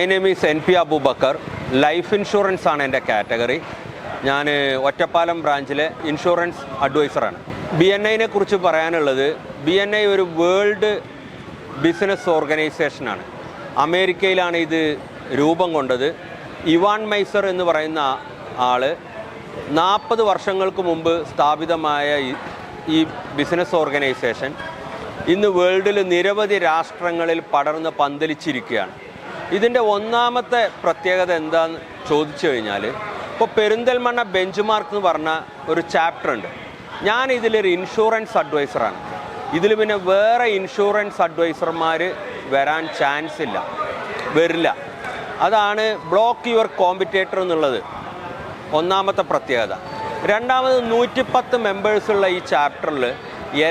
My name is NP Abubakar. Life insurance ആണ് എൻ്റെ category. ഞാൻ ഒറ്റപ്പാലം ബ്രാഞ്ചിലെ ഇൻഷുറൻസ് അഡ്വൈസറാണ്. BNIനെ കുറിച്ച് പറയാനുള്ളത്, BNI ഒരു വേൾഡ് ബിസിനസ് ഓർഗനൈസേഷനാണ്. അമേരിക്കയിലാണ് ഇത് രൂപം കൊണ്ടത്. ഇവാൻ മൈസർ എന്ന് പറയുന്ന ആൾ 40 വർഷങ്ങൾക്ക് മുമ്പ് സ്ഥാപിതമായ ഈ ബിസിനസ് ഓർഗനൈസേഷൻ ഇന്ന് വേൾഡിൽ നിരവധി രാഷ്ട്രങ്ങളിൽ പടർന്ന് പന്തലിച്ചിരിക്കുകയാണ്. ഇതിൻ്റെ ഒന്നാമത്തെ പ്രത്യേകത എന്താണെന്ന് ചോദിച്ചു കഴിഞ്ഞാൽ, ഇപ്പോൾ പെരിന്തൽമണ്ണ ബെഞ്ച് മാർക്ക് എന്ന് പറഞ്ഞ ഒരു ചാപ്റ്റർ ഉണ്ട്. ഞാൻ ഇതിലൊരു ഇൻഷുറൻസ് അഡ്വൈസറാണ്. ഇതിൽ പിന്നെ വേറെ ഇൻഷുറൻസ് അഡ്വൈസർമാർ വരാൻ ചാൻസ് ഇല്ല, വരില്ല. അതാണ് ബ്ലോക്ക് യുവർ കോമ്പറ്റേറ്റർ എന്നുള്ളത് ഒന്നാമത്തെ പ്രത്യേകത. രണ്ടാമത് 110 മെമ്പേഴ്സുള്ള ഈ ചാപ്റ്ററിൽ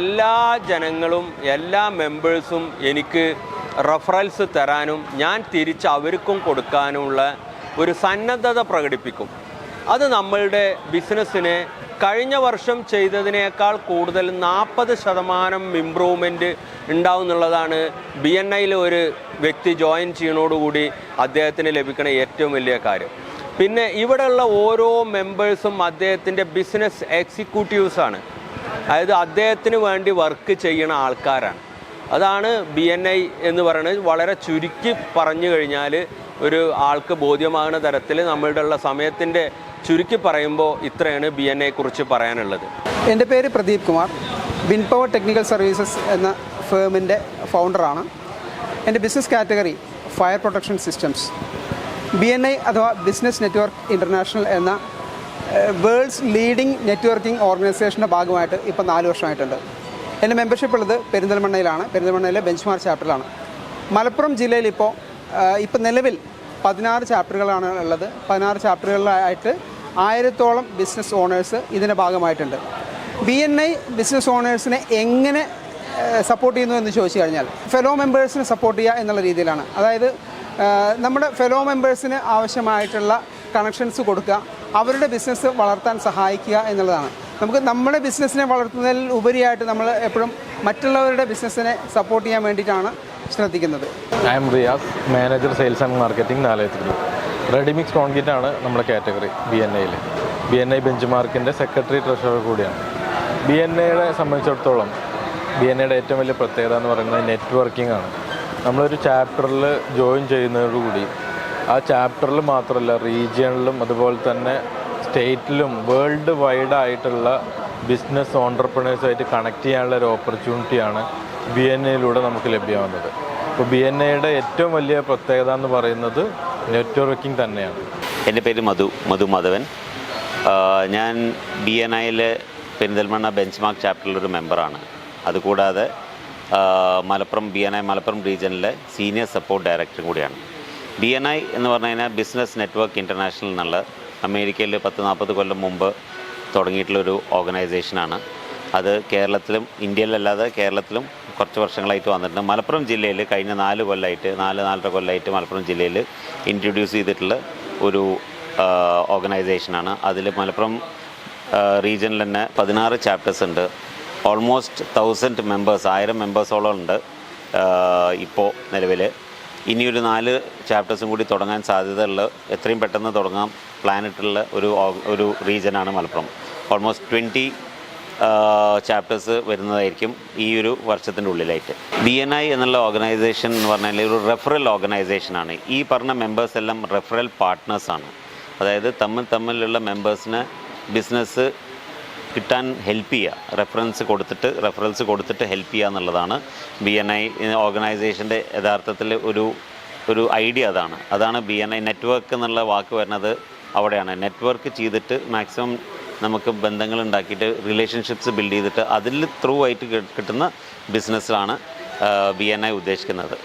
എല്ലാ ജനങ്ങളും എല്ലാ മെമ്പേഴ്സും എനിക്ക് റെഫറൽസ് തരാനും ഞാൻ തിരിച്ച് അവർക്കും കൊടുക്കാനുമുള്ള ഒരു സന്നദ്ധത പ്രകടിപ്പിക്കും. അത് നമ്മളുടെ ബിസിനസ്സിനെ കഴിഞ്ഞ വർഷം ചെയ്തതിനേക്കാൾ കൂടുതൽ 40% ഇമ്പ്രൂവ്മെൻറ്റ് ഉണ്ടാവും എന്നുള്ളതാണ് BNIയിൽ ഒരു വ്യക്തി ജോയിൻ ചെയ്യുന്നതോടുകൂടി അദ്ദേഹത്തിന് ലഭിക്കുന്ന ഏറ്റവും വലിയ കാര്യം. പിന്നെ ഇവിടെയുള്ള ഓരോ മെമ്പേഴ്സും അദ്ദേഹത്തിൻ്റെ ബിസിനസ് എക്സിക്യൂട്ടീവ്സാണ്. അതായത് അദ്ദേഹത്തിന് വേണ്ടി വർക്ക് ചെയ്യുന്ന ആൾക്കാരാണ്. അതാണ് BNI എന്ന് പറയുന്നത്. വളരെ ചുരുക്കി പറഞ്ഞു കഴിഞ്ഞാൽ ഒരു ആൾക്ക് ബോധ്യമാകുന്ന തരത്തിൽ നമ്മളുടെ ഉള്ള സമയത്തിൻ്റെ ചുരുക്കി പറയുമ്പോൾ ഇത്രയാണ് BNI കുറിച്ച് പറയാനുള്ളത്. എൻ്റെ പേര് പ്രദീപ് കുമാർ. വിൻപവർ ടെക്നിക്കൽ സർവീസസ് എന്ന ഫേമിൻ്റെ ഫൗണ്ടറാണ്. എൻ്റെ business category fire protection systems. BNI അഥവാ ബിസിനസ് നെറ്റ്വർക്ക് ഇൻ്റർനാഷണൽ എന്ന വേൾഡ്സ് ലീഡിംഗ് നെറ്റ്വർക്കിംഗ് ഓർഗനൈസേഷൻ്റെ ഭാഗമായിട്ട് ഇപ്പോൾ 4 വർഷമായിട്ടുണ്ട്. എൻ്റെ മെമ്പർഷിപ്പ് ഉള്ളത് പെരിന്തൽമണ്ണയിലാണ്. പെരിന്തൽമണ്ണയിലെ ബെഞ്ച് മാർക്ക് ചാപ്റ്ററിലാണ്. മലപ്പുറം ജില്ലയിൽ ഇപ്പോൾ നിലവിൽ 16 ചാപ്റ്ററുകളാണ് ഉള്ളത്. 16 ചാപ്റ്ററുകളിലായിട്ട് 1000-ഓളം ബിസിനസ് ഓണേഴ്സ് ഇതിൻ്റെ ഭാഗമായിട്ടുണ്ട്. BNI ബിസിനസ് ഓണേഴ്സിനെ എങ്ങനെ സപ്പോർട്ട് ചെയ്യുന്നു എന്ന് ചോദിച്ചു കഴിഞ്ഞാൽ, ഫെലോ മെമ്പേഴ്സിനെ സപ്പോർട്ട് ചെയ്യുക എന്നുള്ള രീതിയിലാണ്. അതായത് നമ്മുടെ ഫെലോ മെമ്പേഴ്സിന് ആവശ്യമായിട്ടുള്ള കണക്ഷൻസ് കൊടുക്കുക, അവരുടെ ബിസിനസ് വളർത്താൻ സഹായിക്കുക എന്നുള്ളതാണ്. നമുക്ക് നമ്മുടെ ബിസിനസ്സിനെ വളർത്തുന്നതിൽ ഉപരിയായിട്ട് നമ്മൾ എപ്പോഴും മറ്റുള്ളവരുടെ ബിസിനസ്സിനെ സപ്പോർട്ട് ചെയ്യാൻ വേണ്ടിയിട്ടാണ് ശ്രദ്ധിക്കുന്നത്. I am Riyas, manager sales and marketing, നാലയത്തിൽ. റെഡിമിക്സ് കോൺക്രീറ്റ് ആണ് നമ്മുടെ കാറ്റഗറി BNIയിൽ. BNI ബെഞ്ച് മാർക്കിൻ്റെ സെക്രട്ടറി ട്രഷറർ കൂടിയാണ്. BNIയെ സംബന്ധിച്ചിടത്തോളം BNIയുടെ ഏറ്റവും വലിയ പ്രത്യേകത എന്ന് പറയുന്നത് നെറ്റ്വർക്കിംഗ് ആണ്. നമ്മളൊരു ചാപ്റ്ററിൽ ജോയിൻ ചെയ്യുന്നതോടുകൂടി ആ ചാപ്റ്ററിൽ മാത്രമല്ല, റീജിയണിലും അതുപോലെ തന്നെ സ്റ്റേറ്റിലും വേൾഡ് വൈഡായിട്ടുള്ള ബിസിനസ് ഓൺടർപ്രണേഴ്സുമായിട്ട് കണക്ട് ചെയ്യാനുള്ള ഒരു ഓപ്പർച്യൂണിറ്റിയാണ് BNIയിലൂടെ നമുക്ക് ലഭ്യമാകുന്നത്. അപ്പോൾ BNIയുടെ ഏറ്റവും വലിയ പ്രത്യേകത എന്ന് പറയുന്നത് നെറ്റ്വർക്കിംഗ് തന്നെയാണ്. എൻ്റെ പേര് മധു മാധവൻ. ഞാൻ BNIയിൽ പെരിന്തൽമണ്ണ ബെഞ്ച് മാർക്ക് ചാപ്റ്ററിലൊരു മെമ്പറാണ്. അതുകൂടാതെ BNI മലപ്പുറം റീജിയനിലെ സീനിയർ സപ്പോർട്ട് ഡയറക്ടറും കൂടിയാണ്. BNI എന്ന് പറഞ്ഞു കഴിഞ്ഞാൽ ബിസിനസ് നെറ്റ്വർക്ക് ഇൻ്റർനാഷണൽ എന്നുള്ള അമേരിക്കയിൽ 10-40 കൊല്ലം മുമ്പ് തുടങ്ങിയിട്ടുള്ളൊരു ഓർഗനൈസേഷനാണ്. അത് കേരളത്തിലും ഇന്ത്യയിലല്ലാതെ കേരളത്തിലും കുറച്ച് വർഷങ്ങളായിട്ട് വന്നിട്ടുണ്ട്. മലപ്പുറം ജില്ലയിൽ കഴിഞ്ഞ 4-4.5 കൊല്ലമായിട്ട് മലപ്പുറം ജില്ലയിൽ ഇൻട്രൊഡ്യൂസ് ചെയ്തിട്ടുള്ള ഒരു ഓർഗനൈസേഷനാണ്. അതിൽ മലപ്പുറം റീജിയനിൽ തന്നെ 16 ചാപ്റ്റേഴ്സ് ഉണ്ട്. ഓൾമോസ്റ്റ് 1000 മെമ്പേഴ്സ്, 1000 മെമ്പേഴ്സോളം ഉണ്ട് ഇപ്പോൾ നിലവിൽ. ഇനിയൊരു 4 ചാപ്റ്റേഴ്സും കൂടി തുടങ്ങാൻ സാധ്യതയുള്ള, എത്രയും പെട്ടെന്ന് തുടങ്ങാൻ പ്ലാനിട്ടുള്ള ഒരു റീജിയനാണ് മലപ്പുറം. ഓൾമോസ്റ്റ് 20 ചാപ്റ്റേഴ്സ് വരുന്നതായിരിക്കും ഈ ഒരു വർഷത്തിൻ്റെ ഉള്ളിലായിട്ട്. BNI എന്നുള്ള ഓർഗനൈസേഷൻ എന്ന് പറഞ്ഞാൽ ഒരു റെഫറൽ ഓർഗനൈസേഷനാണ്. ഈ പറഞ്ഞ മെമ്പേഴ്സ് എല്ലാം റെഫറൽ പാർട്ട്നേഴ്സാണ്. അതായത് തമ്മിലുള്ള മെമ്പേഴ്സിന് ബിസിനസ് കിട്ടാൻ ഹെൽപ്പ് ചെയ്യുക, റെഫറൽസ് കൊടുത്തിട്ട് ഹെൽപ്പ് ചെയ്യുക എന്നുള്ളതാണ് BNI ഓർഗനൈസേഷൻ്റെ യഥാർത്ഥത്തിൽ ഒരു ഐഡിയ. അതാണ് BNI. നെറ്റ്വർക്ക് എന്നുള്ള വാക്ക് വരുന്നത് അവിടെയാണ്. നെറ്റ്വർക്ക് ചെയ്തിട്ട് മാക്സിമം നമുക്ക് ബന്ധങ്ങൾ ഉണ്ടാക്കിയിട്ട് റിലേഷൻഷിപ്സ് ബിൽഡ് ചെയ്തിട്ട് അതിൽ ത്രൂ ആയിട്ട് കിട്ടുന്ന ബിസിനസ്സിലാണ് BNI ഉദ്ദേശിക്കുന്നത്.